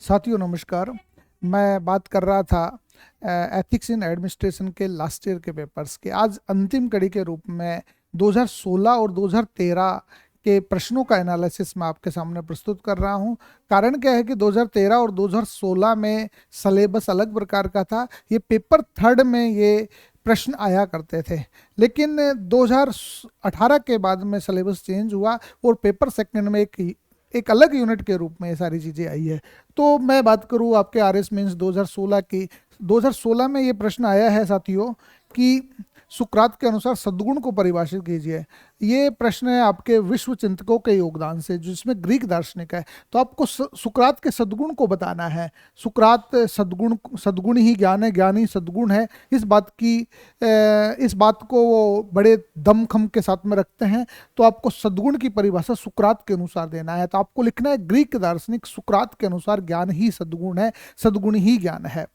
साथियों नमस्कार। मैं बात कर रहा था एथिक्स इन एडमिनिस्ट्रेशन के लास्ट ईयर के पेपर्स के। आज अंतिम कड़ी के रूप में 2016 और 2013 के प्रश्नों का एनालिसिस मैं आपके सामने प्रस्तुत कर रहा हूं। कारण क्या है कि 2013 और 2016 में सिलेबस अलग प्रकार का था। ये पेपर थर्ड में ये प्रश्न आया करते थे, लेकिन 2018 के बाद में सिलेबस चेंज हुआ और पेपर सेकंड में एक अलग यूनिट के रूप में ये सारी चीज़ें आई है। तो मैं बात करूँ आपके आर एस मीन्स 2016 की। 2016 में ये प्रश्न आया है साथियों कि सुकरात के अनुसार सद्गुण को परिभाषित कीजिए। ये प्रश्न है आपके विश्व चिंतकों के योगदान से, जिसमें ग्रीक दार्शनिक है। तो आपको सुकरात के सद्गुण को बताना है। सुकरात सद्गुण ही ज्ञान है, ज्ञान ही सद्गुण है। इस बात को वो बड़े दमखम के साथ में रखते हैं। तो आपको सद्गुण की परिभाषा सुकरात के अनुसार देना है। तो आपको लिखना है ग्रीक दार्शनिक सुकरात के अनुसार ज्ञान ही सद्गुण है, सद्गुण ही ज्ञान है।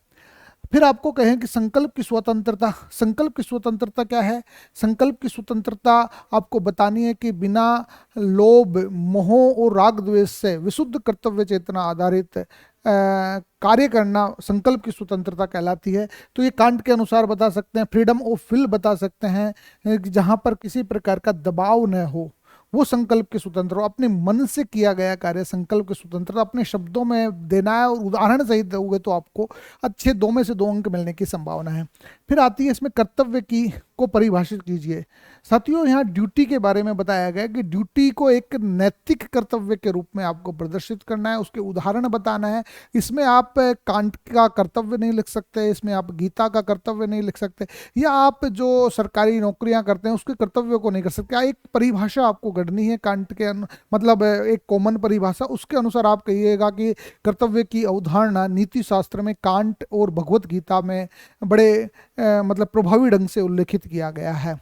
फिर आपको कहें कि संकल्प की स्वतंत्रता। संकल्प की स्वतंत्रता क्या है? संकल्प की स्वतंत्रता आपको बतानी है कि बिना लोभ, मोह और राग द्वेष से विशुद्ध कर्तव्य चेतना आधारित कार्य करना संकल्प की स्वतंत्रता कहलाती है। तो ये कांट के अनुसार बता सकते हैं, फ्रीडम ऑफ विल बता सकते हैं, जहां पर किसी प्रकार का दबाव न हो, वो संकल्प के स्वतंत्र हो। अपने मन से किया गया कार्य संकल्प के स्वतंत्रता अपने शब्दों में देना है और उदाहरण सहित दोगे तो आपको अच्छे 2 में से 2 अंक मिलने की संभावना है। फिर आती है इसमें कर्तव्य की को परिभाषित कीजिए। साथियों यहाँ ड्यूटी के बारे में बताया गया कि ड्यूटी को एक नैतिक कर्तव्य के रूप में आपको प्रदर्शित करना है, उसके उदाहरण बताना है। इसमें आप कांट का कर्तव्य नहीं लिख सकते, इसमें आप गीता का कर्तव्य नहीं लिख सकते, या आप जो सरकारी नौकरियां करते हैं उसके कर्तव्य को नहीं कर सकते। एक परिभाषा आपको गढ़नी है कांट के मतलब एक कॉमन परिभाषा, उसके अनुसार आप कहिएगा कि कर्तव्य की अवधारणा नीति शास्त्र में कांट और भगवत गीता में बड़े मतलब प्रभावी ढंग से उल्लेखित किया गया है।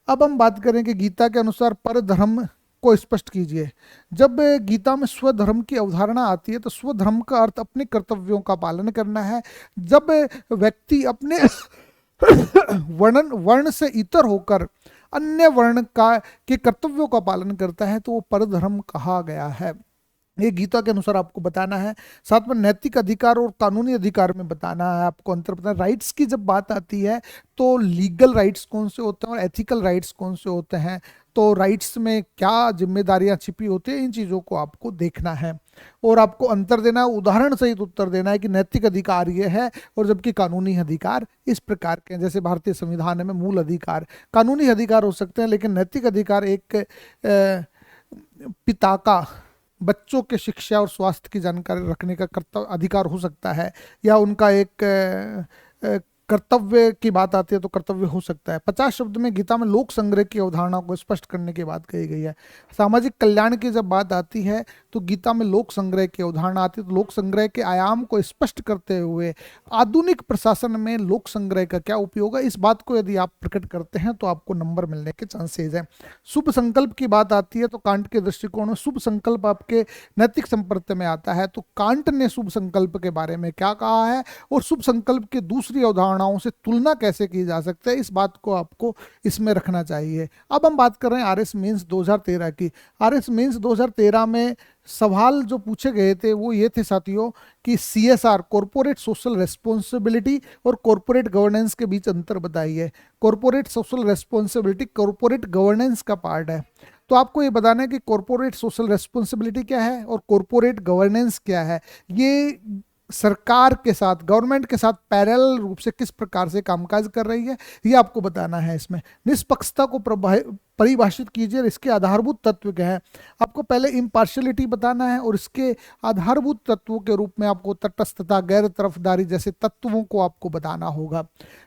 अब हम बात करें कि गीता के अनुसार परधर्म को स्पष्ट कीजिए। जब गीता में स्वधर्म की अवधारणा आती है तो स्वधर्म का अर्थ अपने कर्तव्यों का पालन करना है। जब व्यक्ति अपने वर्ण से इतर होकर अन्य वर्ण का के कर्तव्यों का पालन करता है तो वो परधर्म कहा गया है। ये गीता के अनुसार आपको बताना है। साथ में नैतिक अधिकार और कानूनी अधिकार में बताना है, आपको अंतर बताना। राइट्स की जब बात आती है तो लीगल राइट्स कौन से होते हैं और एथिकल राइट्स कौन से होते हैं, तो राइट्स में क्या जिम्मेदारियां छिपी होती है, इन चीज़ों को आपको देखना है और आपको अंतर देना है, उदाहरण सहित उत्तर देना है कि नैतिक अधिकार ये है और जबकि कानूनी अधिकार इस प्रकार के हैं। जैसे भारतीय संविधान में मूल अधिकार कानूनी अधिकार हो सकते हैं, लेकिन नैतिक अधिकार एक पिता का बच्चों के शिक्षा और स्वास्थ्य की जानकारी रखने का कर्तव्य अधिकार हो सकता है, या उनका एक कर्तव्य की बात आती है तो कर्तव्य हो सकता है। 50 शब्द में गीता में लोक संग्रह की अवधारणा को स्पष्ट करने की बात कही गई है। सामाजिक कल्याण की जब बात आती है तो गीता में लोक संग्रह की अवधारणा आती है, तो लोक संग्रह के आयाम को स्पष्ट करते हुए आधुनिक प्रशासन में लोक संग्रह का क्या उपयोग है, इस बात को यदि आप प्रकट करते हैं तो आपको नंबर मिलने के चांसेज हैं। शुभ संकल्प की बात आती है तो कांट के दृष्टिकोण में शुभ संकल्प आपके नैतिक संपर्क में आता है। तो कांट ने शुभ संकल्प के बारे में क्या कहा है और शुभ संकल्प की दूसरी अवधारणाओं से तुलना कैसे की जा सकती है, इस बात को आपको इसमें रखना चाहिए। अब हम बात कर रहे हैं आर एस मेंस 2013 की। आर एस मेंस 2013 में सवाल जो पूछे गए थे वो ये थे साथियों कि CSR कॉरपोरेट सोशल रेस्पॉन्सिबिलिटी और कॉरपोरेट गवर्नेंस के बीच अंतर बताइए। Corporate social responsibility corporate governance का पार्ट है, तो आपको ये बताना है कि कॉरपोरेट सोशल रेस्पॉन्सिबिलिटी क्या है और कॉरपोरेट गवर्नेंस क्या है। ये सरकार के साथ, गवर्नमेंट के साथ पैरेलल रूप से किस प्रकार से कामकाज कर रही है, ये आपको बताना है। इसमें निष्पक्षता को परिभाषित कीजिए, इसके आधारभूत तत्व क्या है। आपको पहले इम्पार्शियलिटी बताना है और इसके आधारभूत तत्वों के रूप में आपको तटस्थता, गैर तरफदारी जैसे तत्वों को आपको बताना होगा।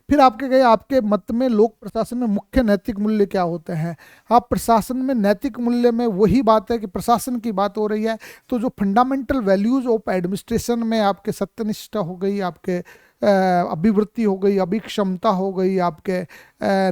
फिर आपके मत में लोक प्रशासन में मुख्य नैतिक मूल्य क्या होते हैं। आप प्रशासन में नैतिक मूल्य में वही बात है कि प्रशासन की बात हो रही है तो जो फंडामेंटल वैल्यूज ऑफ एडमिनिस्ट्रेशन में आपके सत्यनिष्ठा हो गई, आपके अभिवृत्ति हो गई, अभिक्षमता हो गई, आपके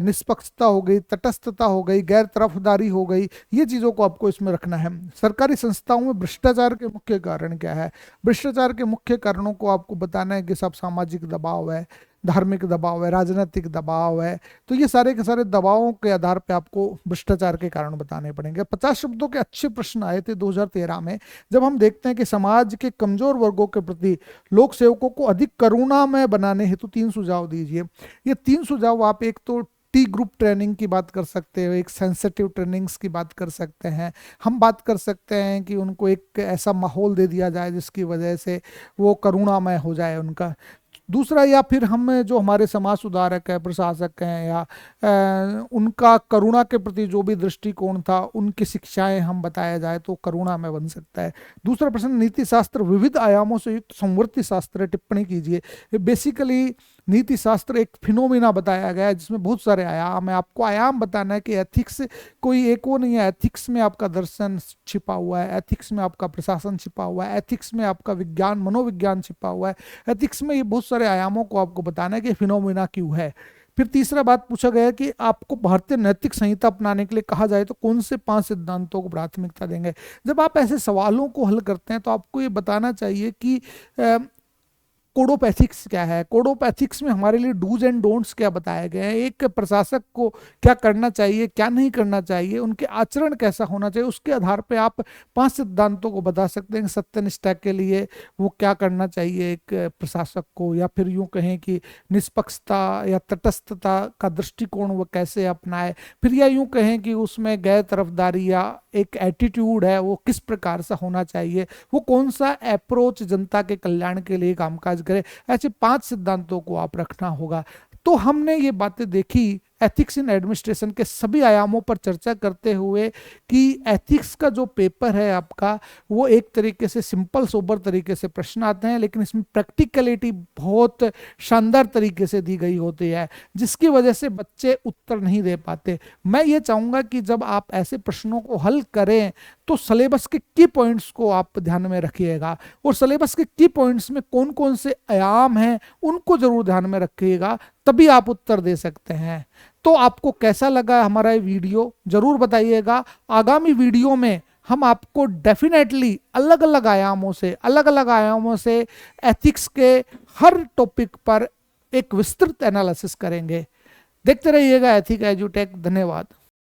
निष्पक्षता हो गई, तटस्थता हो गई, गैर तरफदारी हो गई, ये चीज़ों को आपको इसमें रखना है। सरकारी संस्थाओं में भ्रष्टाचार के मुख्य कारण क्या है। भ्रष्टाचार के मुख्य कारणों को आपको बताना है कि सब सामाजिक दबाव है, धार्मिक दबाव है, राजनीतिक दबाव है। तो ये सारे के सारे दबावों के आधार पे आपको भ्रष्टाचार के कारण बताने पड़ेंगे। 50 शब्दों के अच्छे प्रश्न आए थे 2013 में, जब हम देखते हैं कि समाज के कमजोर वर्गों के प्रति लोक सेवकों को अधिक करुणामय बनाने हेतु 3 सुझाव दीजिए। ये 3 सुझाव आप एक तो टी ग्रुप ट्रेनिंग की बात कर सकते हो, एक सेंसिटिव ट्रेनिंग्स की बात कर सकते हैं, हम बात कर सकते हैं कि उनको एक ऐसा माहौल दे दिया जाए जिसकी वजह से वो करुणामय हो जाए उनका। दूसरा, या फिर हम जो हमारे समाज सुधारक है, प्रशासक हैं, या उनका करुणा के प्रति जो भी दृष्टिकोण था उनकी शिक्षाएं हम बताया जाए तो करुणा में बन सकता है। दूसरा प्रश्न, नीति शास्त्र विविध आयामों से युक्त संवर्ती शास्त्र, टिप्पणी कीजिए। बेसिकली नीति शास्त्र एक फिनोमिना बताया गया है जिसमें बहुत सारे आयाम है। आपको आयाम बताना है कि एथिक्स कोई एक वो नहीं है, एथिक्स में आपका दर्शन छिपा हुआ है, एथिक्स में आपका प्रशासन छिपा हुआ है, एथिक्स में आपका विज्ञान मनोविज्ञान छिपा हुआ है, एथिक्स में ये बहुत सारे आयामों को आपको बताना है कि फिनोमिना क्यों है। फिर तीसरा बात पूछा गया कि आपको भारतीय नैतिक संहिता अपनाने के लिए कहा जाए तो कौन से 5 सिद्धांतों को प्राथमिकता देंगे। जब आप ऐसे सवालों को हल करते हैं तो आपको ये बताना चाहिए कि कोड ऑफ एथिक्स क्या है, कोड ऑफ एथिक्स में हमारे लिए डूज एंड डोंट्स क्या बताए गए हैं, एक प्रशासक को क्या करना चाहिए क्या नहीं करना चाहिए, उनके आचरण कैसा होना चाहिए, उसके आधार पे आप 5 सिद्धांतों को बता सकते हैं। सत्यनिष्ठा के लिए वो क्या करना चाहिए एक प्रशासक को, या फिर यूं कहें कि निष्पक्षता या तटस्थता का दृष्टिकोण वो कैसे अपनाए, फिर या यूं कहें कि उसमें गैर तरफदारी या एक एटीट्यूड है वो किस प्रकार से होना चाहिए, वो कौन सा अप्रोच जनता के कल्याण के लिए कामकाज करे। ऐसे 5 सिद्धांतों को आप रखना होगा। तो हमने ये बातें देखी एथिक्स इन एडमिनिस्ट्रेशन के सभी आयामों पर चर्चा करते हुए कि एथिक्स का जो पेपर है आपका वो एक तरीके से सिंपल सोबर तरीके से प्रश्न आते हैं, लेकिन इसमें प्रैक्टिकलिटी बहुत शानदार तरीके से दी गई होती है जिसकी वजह से बच्चे उत्तर नहीं दे पाते। मैं ये चाहूँगा कि जब आप ऐसे प्रश्नों को हल करें तो सिलेबस के की पॉइंट्स को आप ध्यान में रखिएगा, और सिलेबस के की पॉइंट्स में कौन कौन से आयाम हैं उनको जरूर ध्यान में रखिएगा, तभी आप उत्तर दे सकते हैं। तो आपको कैसा लगा हमारा ये वीडियो जरूर बताइएगा। आगामी वीडियो में हम आपको डेफिनेटली अलग अलग आयामों से एथिक्स के हर टॉपिक पर एक विस्तृत एनालिसिस करेंगे। देखते रहिएगा एथिक एजुटेक। धन्यवाद।